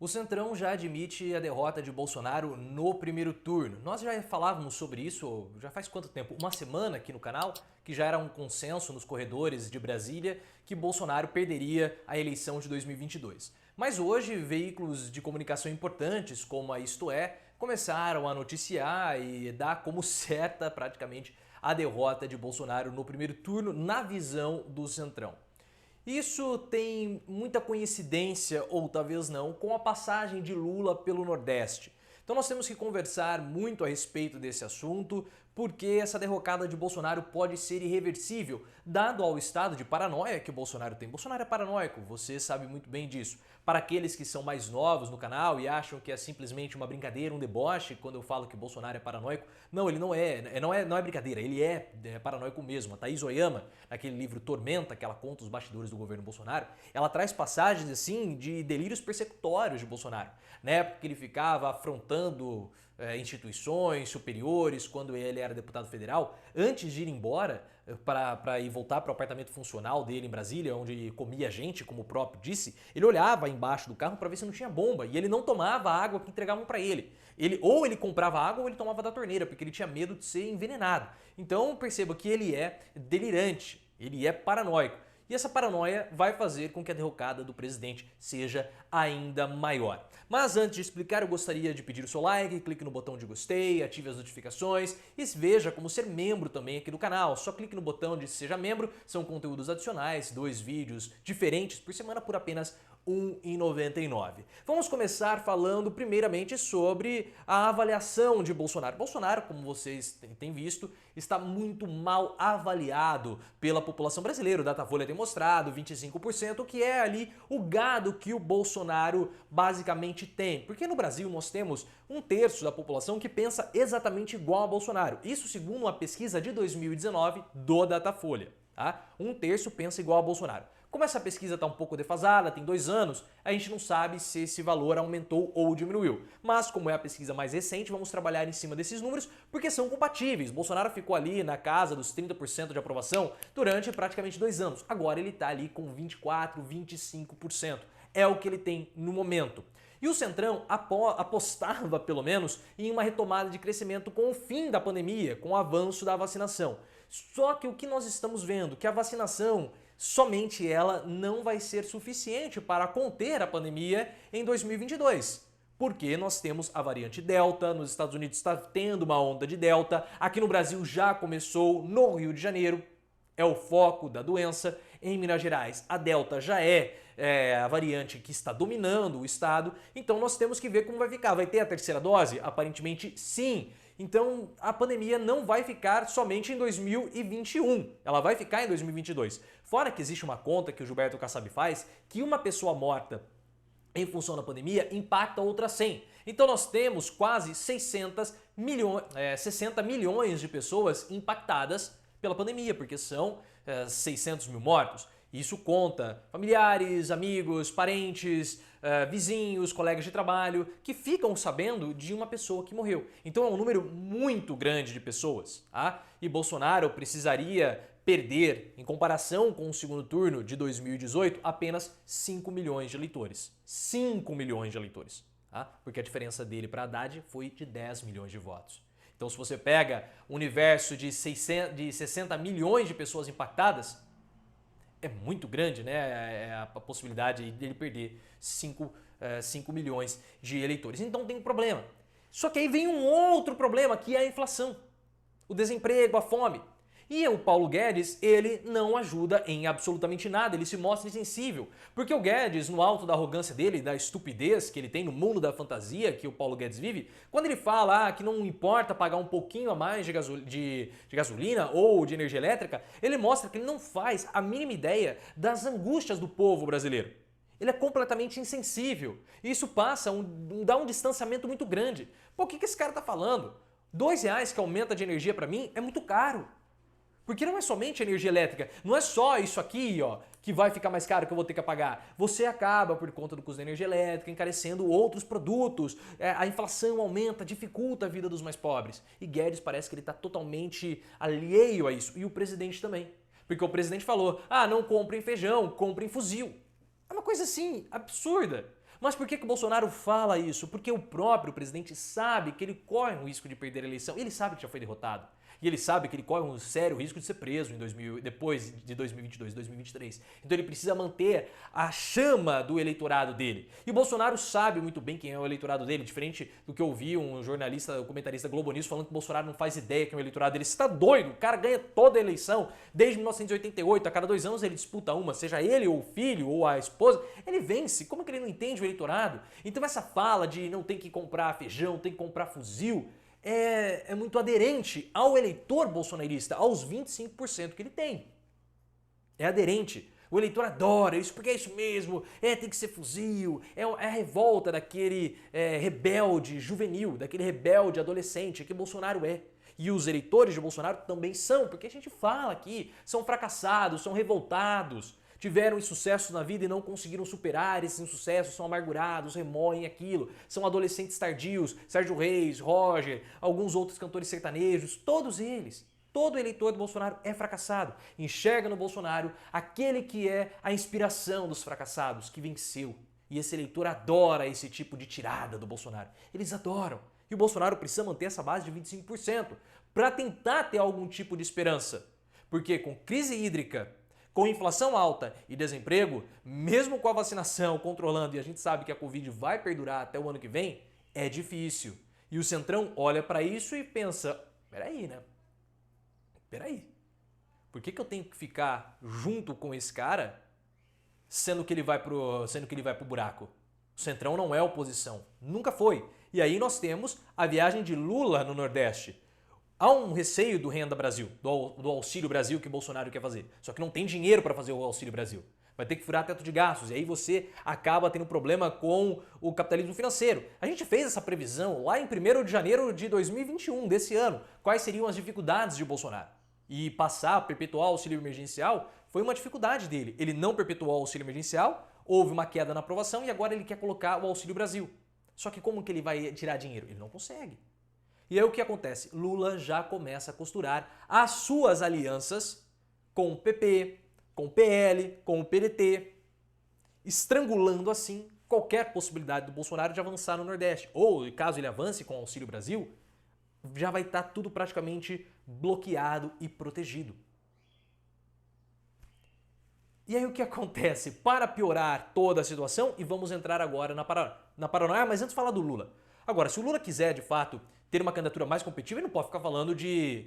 O Centrão já admite a derrota de Bolsonaro no primeiro turno. Nós já falávamos sobre isso já faz quanto tempo? Uma semana aqui no canal, que já era um consenso nos corredores de Brasília que Bolsonaro perderia a eleição de 2022. Mas hoje, veículos de comunicação importantes, como a Isto É, começaram a noticiar e dar como certa praticamente a derrota de Bolsonaro no primeiro turno, na visão do Centrão. Isso tem muita coincidência, ou talvez não, com a passagem de Lula pelo Nordeste. Então nós temos que conversar muito a respeito desse assunto, porque essa derrocada de Bolsonaro pode ser irreversível, dado ao estado de paranoia que o Bolsonaro tem. Bolsonaro é paranoico, você sabe muito bem disso. Para aqueles que são mais novos no canal e acham que é simplesmente uma brincadeira, um deboche, quando eu falo que Bolsonaro é paranoico, não, ele não é brincadeira, ele é paranoico mesmo. A Thaís Oyama, naquele livro Tormenta, que ela conta os bastidores do governo Bolsonaro, ela traz passagens assim de delírios persecutórios de Bolsonaro. Na época que ele ficava afrontando instituições superiores, quando ele era deputado federal, antes de ir embora para ir voltar para o apartamento funcional dele em Brasília, onde comia gente, como o próprio disse, ele olhava embaixo do carro para ver se não tinha bomba e ele não tomava a água que entregavam para ele. Ou ele comprava água ou ele tomava da torneira, porque ele tinha medo de ser envenenado. Então perceba que ele é delirante, ele é paranoico. E essa paranoia vai fazer com que a derrocada do presidente seja ainda maior. Mas antes de explicar, eu gostaria de pedir o seu like, clique no botão de gostei, ative as notificações e veja como ser membro também aqui do canal. Só clique no botão de seja membro, são conteúdos adicionais, 2 vídeos diferentes por semana por apenas R$ 1,99. Vamos começar falando primeiramente sobre a avaliação de Bolsonaro. Bolsonaro, como vocês têm visto, está muito mal avaliado pela população brasileira. O Datafolha tem mostrado 25%, que é ali o gado que o Bolsonaro basicamente tem. Porque no Brasil nós temos 1/3 da população que pensa exatamente igual a Bolsonaro. Isso segundo uma pesquisa de 2019 do Datafolha. Tá? 1/3 pensa igual a Bolsonaro. Como essa pesquisa está um pouco defasada, tem 2 anos, a gente não sabe se esse valor aumentou ou diminuiu. Mas como é a pesquisa mais recente, vamos trabalhar em cima desses números porque são compatíveis. Bolsonaro ficou ali na casa dos 30% de aprovação durante praticamente 2 anos. Agora ele está ali com 24%, 25%. É o que ele tem no momento. E o Centrão apostava, pelo menos, em uma retomada de crescimento com o fim da pandemia, com o avanço da vacinação. Só que o que nós estamos vendo, que a vacinação, somente ela não vai ser suficiente para conter a pandemia em 2022. Porque nós temos a variante Delta, nos Estados Unidos está tendo uma onda de Delta, aqui no Brasil já começou, no Rio de Janeiro, é o foco da doença. Em Minas Gerais, a Delta já é a variante que está dominando o estado, então nós temos que ver como vai ficar. Vai ter a terceira dose? Aparentemente sim. Então a pandemia não vai ficar somente em 2021, ela vai ficar em 2022. Fora que existe uma conta que o Gilberto Kassab faz, que uma pessoa morta em função da pandemia impacta outras 100. Então nós temos quase 60 milhões de pessoas impactadas pela pandemia, porque são 600 mil mortos. Isso conta familiares, amigos, parentes, vizinhos, colegas de trabalho, que ficam sabendo de uma pessoa que morreu. Então é um número muito grande de pessoas. Tá? E Bolsonaro precisaria perder, em comparação com o segundo turno de 2018, apenas 5 milhões de eleitores. 5 milhões de eleitores. Tá? Porque a diferença dele para Haddad foi de 10 milhões de votos. Então se você pega um universo de 60 milhões de pessoas impactadas, é muito grande, né, a possibilidade dele perder 5 milhões de eleitores. Então tem um problema. Só que aí vem um outro problema, que é a inflação, o desemprego, a fome. E o Paulo Guedes, ele não ajuda em absolutamente nada, ele se mostra insensível. Porque o Guedes, no alto da arrogância dele, da estupidez que ele tem no mundo da fantasia que o Paulo Guedes vive, quando ele fala que não importa pagar um pouquinho a mais de gasolina ou de energia elétrica, ele mostra que ele não faz a mínima ideia das angústias do povo brasileiro. Ele é completamente insensível. E isso dá um distanciamento muito grande. Pô, o que esse cara tá falando? R$2 que aumenta de energia para mim é muito caro. Porque não é somente energia elétrica, não é só isso aqui, ó, que vai ficar mais caro que eu vou ter que pagar. Você acaba, por conta do custo da energia elétrica, encarecendo outros produtos. A inflação aumenta, dificulta a vida dos mais pobres. E Guedes parece que ele está totalmente alheio a isso. E o presidente também. Porque o presidente falou, não comprem feijão, comprem fuzil. É uma coisa assim, absurda. Mas por que que o Bolsonaro fala isso? Porque o próprio presidente sabe que ele corre um risco de perder a eleição. Ele sabe que já foi derrotado. E ele sabe que ele corre um sério risco de ser preso depois de 2022, 2023. Então ele precisa manter a chama do eleitorado dele. E o Bolsonaro sabe muito bem quem é o eleitorado dele, diferente do que eu vi um jornalista, um comentarista Globo News falando que o Bolsonaro não faz ideia quem é o eleitorado dele. Você tá doido? O cara ganha toda a eleição. Desde 1988, a cada 2 anos ele disputa uma, seja ele ou o filho ou a esposa, ele vence. Como que ele não entende o eleitorado? Então essa fala de não tem que comprar feijão, tem que comprar fuzil, é muito aderente ao eleitor bolsonarista, aos 25% que ele tem. É aderente. O eleitor adora isso, porque é isso mesmo, tem que ser fuzil, é a revolta daquele rebelde juvenil, daquele rebelde adolescente que Bolsonaro é. E os eleitores de Bolsonaro também são, porque a gente fala aqui, são fracassados, são revoltados, tiveram insucesso na vida e não conseguiram superar esses insucessos, são amargurados, remoem aquilo, são adolescentes tardios, Sérgio Reis, Roger, alguns outros cantores sertanejos, todos eles. Todo eleitor do Bolsonaro é fracassado, enxerga no Bolsonaro aquele que é a inspiração dos fracassados, que venceu. E esse eleitor adora esse tipo de tirada do Bolsonaro. Eles adoram. E o Bolsonaro precisa manter essa base de 25% para tentar ter algum tipo de esperança. Porque com crise hídrica, com inflação alta e desemprego, mesmo com a vacinação controlando, e a gente sabe que a Covid vai perdurar até o ano que vem, é difícil. E o Centrão olha para isso e pensa, peraí, né? Peraí, por que eu tenho que ficar junto com esse cara sendo que ele vai pro buraco? O Centrão não é oposição, nunca foi. E aí nós temos a viagem de Lula no Nordeste. Há um receio do Renda Brasil, do Auxílio Brasil que Bolsonaro quer fazer. Só que não tem dinheiro para fazer o Auxílio Brasil. Vai ter que furar teto de gastos e aí você acaba tendo problema com o capitalismo financeiro. A gente fez essa previsão lá em 1º de janeiro de 2021, desse ano. Quais seriam as dificuldades de Bolsonaro? E perpetuar o auxílio emergencial foi uma dificuldade dele. Ele não perpetuou o auxílio emergencial, houve uma queda na aprovação e agora ele quer colocar o Auxílio Brasil. Só que como que ele vai tirar dinheiro? Ele não consegue. E aí o que acontece? Lula já começa a costurar as suas alianças com o PP, com o PL, com o PDT, estrangulando assim qualquer possibilidade do Bolsonaro de avançar no Nordeste. Ou, caso ele avance com o Auxílio Brasil, já vai estar tudo praticamente bloqueado e protegido. E aí o que acontece? Para piorar toda a situação, e vamos entrar agora na paranoia, mas antes de falar do Lula. Agora, se o Lula quiser, de fato, ter uma candidatura mais competitiva, ele não pode ficar falando de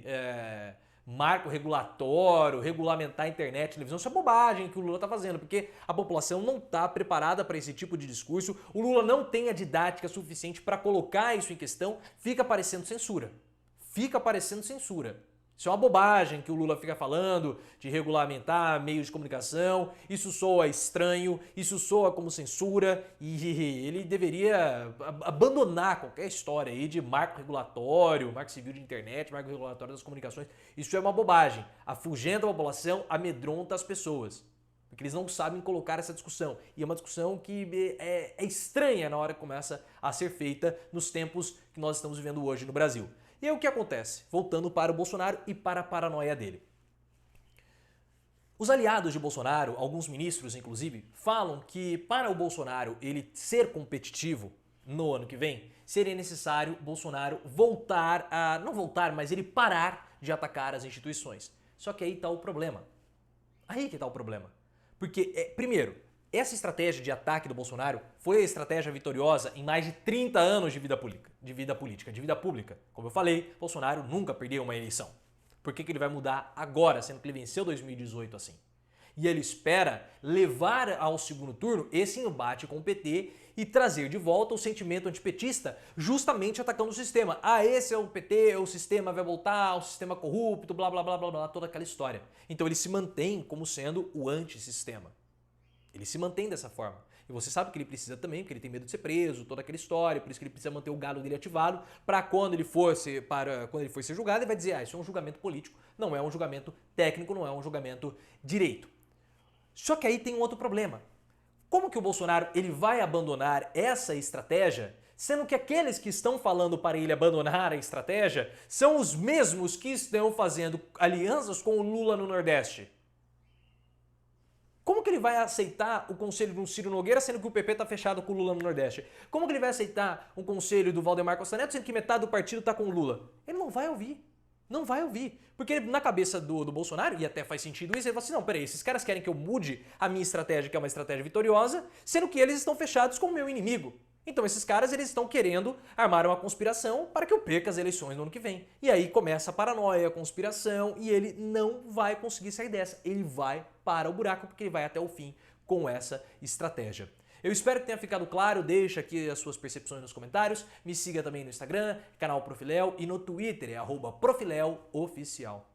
marco regulatório, regulamentar a internet, televisão. Isso é bobagem que o Lula está fazendo, porque a população não está preparada para esse tipo de discurso. O Lula não tem a didática suficiente para colocar isso em questão. Fica parecendo censura. Fica parecendo censura. Isso é uma bobagem que o Lula fica falando de regulamentar meios de comunicação, isso soa estranho, isso soa como censura e ele deveria abandonar qualquer história aí de marco regulatório, marco civil de internet, marco regulatório das comunicações. Isso é uma bobagem, afugenta a população, amedronta as pessoas, porque eles não sabem colocar essa discussão. E é uma discussão que é estranha na hora que começa a ser feita nos tempos que nós estamos vivendo hoje no Brasil. E aí o que acontece? Voltando para o Bolsonaro e para a paranoia dele. Os aliados de Bolsonaro, alguns ministros inclusive, falam que para o Bolsonaro ele ser competitivo no ano que vem, seria necessário Bolsonaro mas ele parar de atacar as instituições. Só que aí está o problema. Aí que está o problema. Porque, primeiro, essa estratégia de ataque do Bolsonaro foi a estratégia vitoriosa em mais de 30 anos de vida pública. Como eu falei, Bolsonaro nunca perdeu uma eleição. Por que ele vai mudar agora, sendo que ele venceu 2018 assim? E ele espera levar ao segundo turno esse embate com o PT e trazer de volta o sentimento antipetista, justamente atacando o sistema. Esse é o PT, o sistema vai voltar, o sistema corrupto, blá blá blá blá blá, toda aquela história. Então ele se mantém como sendo o antissistema. Ele se mantém dessa forma. E você sabe que ele precisa também, porque ele tem medo de ser preso, toda aquela história, por isso que ele precisa manter o gado dele ativado, para quando ele for ser julgado, ele vai dizer, isso é um julgamento político, não é um julgamento técnico, não é um julgamento direito. Só que aí tem um outro problema. Como que o Bolsonaro ele vai abandonar essa estratégia, sendo que aqueles que estão falando para ele abandonar a estratégia são os mesmos que estão fazendo alianças com o Lula no Nordeste? Como que ele vai aceitar o conselho de um Ciro Nogueira, sendo que o PP está fechado com o Lula no Nordeste? Como que ele vai aceitar um conselho do Valdemar Costa Neto, sendo que metade do partido está com o Lula? Ele não vai ouvir. Não vai ouvir. Porque na cabeça do Bolsonaro, e até faz sentido isso, ele fala assim, não, peraí, esses caras querem que eu mude a minha estratégia, que é uma estratégia vitoriosa, sendo que eles estão fechados com o meu inimigo. Então esses caras, eles estão querendo armar uma conspiração para que eu perca as eleições no ano que vem. E aí começa a paranoia, a conspiração, e ele não vai conseguir sair dessa. Ele vai para o buraco porque ele vai até o fim com essa estratégia. Eu espero que tenha ficado claro, deixa aqui as suas percepções nos comentários, me siga também no Instagram, canal Profiléu, e no Twitter é @profileoficial.